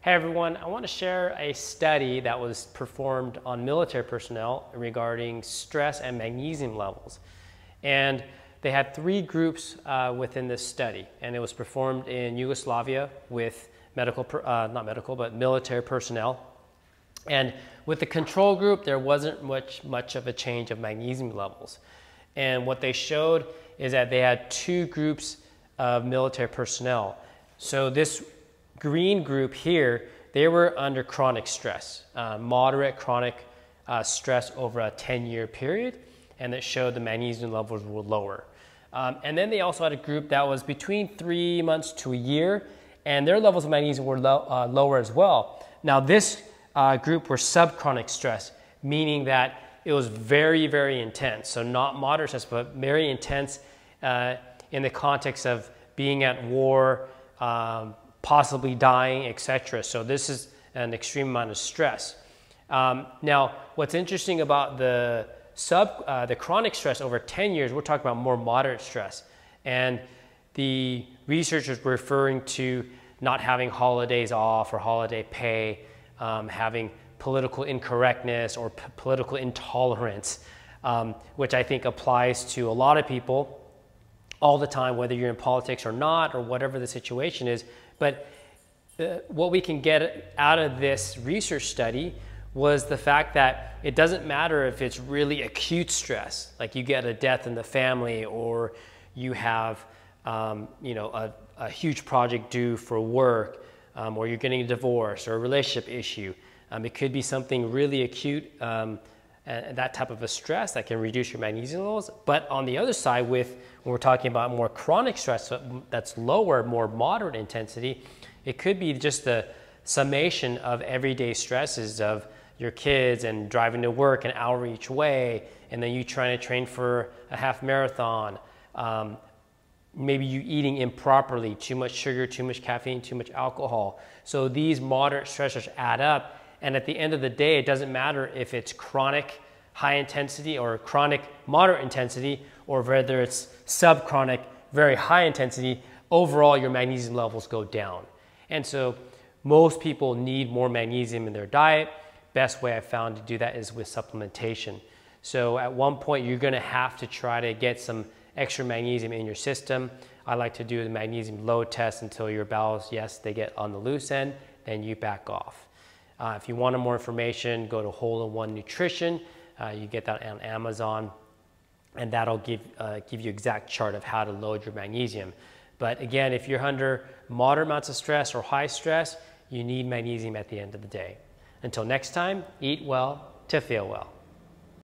Hey everyone, I want to share a study that was performed on military personnel regarding stress and magnesium levels. And they had three groups within this study, and it was performed in Yugoslavia with military personnel. And with the control group, there wasn't much of a change of magnesium levels. And what they showed is that they had two groups of military personnel. So this green group here, they were under chronic stress, moderate chronic stress over a 10-year period, and it showed the magnesium levels were lower. And then they also had a group that was between 3 months to a year, and their levels of magnesium were lower as well. Now this group were subchronic stress, meaning that it was very, very intense. So not moderate stress, but very intense in the context of being at war, possibly dying, etc. So this is an extreme amount of stress. Now, what's interesting about the chronic stress over 10 years, we're talking about more moderate stress. And the researchers were referring to not having holidays off or holiday pay, having political incorrectness or political intolerance, which I think applies to a lot of people all the time, whether you're in politics or not, or whatever the situation is. But what we can get out of this research study was the fact that it doesn't matter if it's really acute stress, like you get a death in the family, or you have a huge project due for work, or you're getting a divorce or a relationship issue. It could be something really acute, and that type of a stress that can reduce your magnesium levels. But on the other side, when we're talking about more chronic stress that's lower, more moderate intensity, it could be just the summation of everyday stresses of your kids and driving to work an hour each way, and then you trying to train for a half marathon, maybe you eating improperly, too much sugar, too much caffeine, too much alcohol. So these moderate stressors add up, and at the end of the day, it doesn't matter if it's chronic high intensity or chronic moderate intensity, or whether it's subchronic very high intensity, overall your magnesium levels go down. And so most people need more magnesium in their diet. Best way I've found to do that is with supplementation. So at one point, you're gonna have to try to get some extra magnesium in your system. I like to do the magnesium load test until your bowels, yes, they get on the loose end, then you back off. If you want more information, go to Hole-in-One Nutrition. You get that on Amazon, and that'll give you exact chart of how to load your magnesium. But again, if you're under moderate amounts of stress or high stress, you need magnesium at the end of the day. Until next time, eat well to feel well.